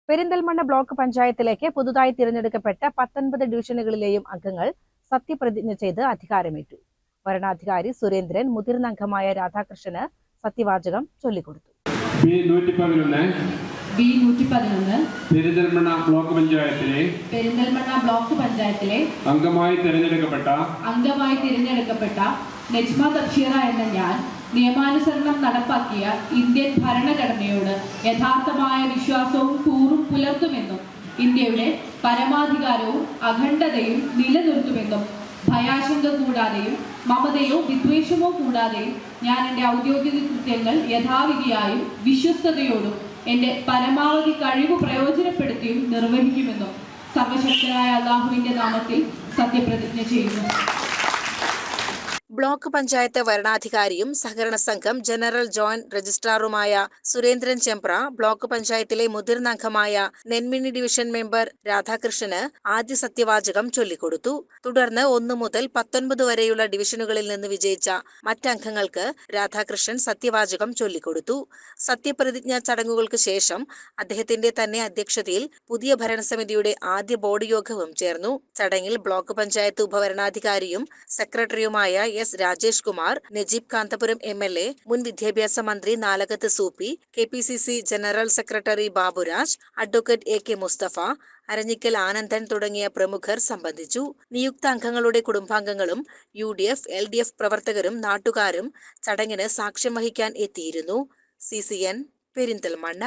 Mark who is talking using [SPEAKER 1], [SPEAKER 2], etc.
[SPEAKER 1] Perinthalmanna block പഞ്ചായത്തിലേക്ക് പുതുതായി തിരഞ്ഞെടുക്കപ്പെട്ട 19 ഡിവിഷനുകളിലെയും അംഗങ്ങൾ സത്യപ്രതിജ്ഞ ചെയ്ത് അധികാരമേറ്റു. വരണാധികാരി സുരേന്ദ്രൻ മുതിർന്ന അംഗമായ രാധാകൃഷ്ണന് സത്യവാചകം ചൊല്ലിക്കൊടുത്തു.
[SPEAKER 2] പെരിന്തൽമണ്ണ ബ്ലോക്ക് പഞ്ചായത്തിലെ അംഗമായി തിരഞ്ഞെടുക്കപ്പെട്ട നെജ്മ തബ്ഷീറ എന്ന ഞാൻ നിയമാനുസരണം നടപ്പാക്കിയ ഇന്ത്യൻ ഭരണഘടനയോട് യഥാർത്ഥമായ വിശ്വാസവും കൂറും പുലർത്തുമെന്നും ഇന്ത്യയുടെ പരമാധികാരവും അഖണ്ഡതയും നിലനിർത്തുമെന്നും ഭയാശങ്ക കൂടാതെയും മമതയോ വിദ്വേഷമോ കൂടാതെയും ഞാൻ എൻ്റെ ഔദ്യോഗിക കൃത്യങ്ങൾ യഥാവിധിയായും വിശ്വസ്തയോടും എൻ്റെ പരമാവധി കഴിവ് പ്രയോജനപ്പെടുത്തിയും നിർവഹിക്കുമെന്നും സർവശക്തനായ അല്ലാഹുവിന്റെ നാമത്തിൽ സത്യപ്രതിജ്ഞ ചെയ്യുന്നു.
[SPEAKER 1] ബ്ലോക്ക് പഞ്ചായത്ത് വരണാധികാരിയും സഹകരണ സംഘം ജനറൽ ജോയിന്റ് രജിസ്ട്രാറുമായ സുരേന്ദ്രൻ ചെമ്പ്ര, ബ്ലോക്ക് പഞ്ചായത്തിലെ മുതിർന്ന അംഗമായ നെന്മിനി ഡിവിഷൻ മെമ്പർ രാധാകൃഷ്ണന് ആദ്യ സത്യവാചകം ചൊല്ലിക്കൊടുത്തു. തുടർന്ന് 1 മുതൽ 19 വരെയുള്ള ഡിവിഷനുകളിൽ നിന്ന് വിജയിച്ച മറ്റംഗങ്ങൾക്ക് രാധാകൃഷ്ണൻ സത്യവാചകം ചൊല്ലിക്കൊടുത്തു. സത്യപ്രതിജ്ഞാ ചടങ്ങുകൾക്ക് ശേഷം അദ്ദേഹത്തിന്റെ തന്നെ അധ്യക്ഷതയിൽ പുതിയ ഭരണസമിതിയുടെ ആദ്യ ബോർഡ് യോഗവും ചേർന്നു. ചടങ്ങിൽ ബ്ലോക്ക് പഞ്ചായത്ത് ഉപവരണാധികാരിയും സെക്രട്ടറിയുമായ എസ് രാജേഷ് കുമാർ, നജീബ് കാന്തപുരം MLA, മുൻ വിദ്യാഭ്യാസ മന്ത്രി Nalakath Soopy, KPCC general secretary Baburaj, advocate AK Musthafa, Aranjikkal Anandan തുടങ്ങിയ പ്രമുഖർ സംബന്ധിച്ചു. നിയുക്ത അംഗങ്ങളുടെ കുടുംബാംഗങ്ങളും UDF, LDF പ്രവർത്തകരും നാട്ടുകാരും ചടങ്ങിന് സാക്ഷ്യം വഹിക്കാൻ എത്തിയിരുന്നു. CCN പെരിന്തൽമണ്ണ.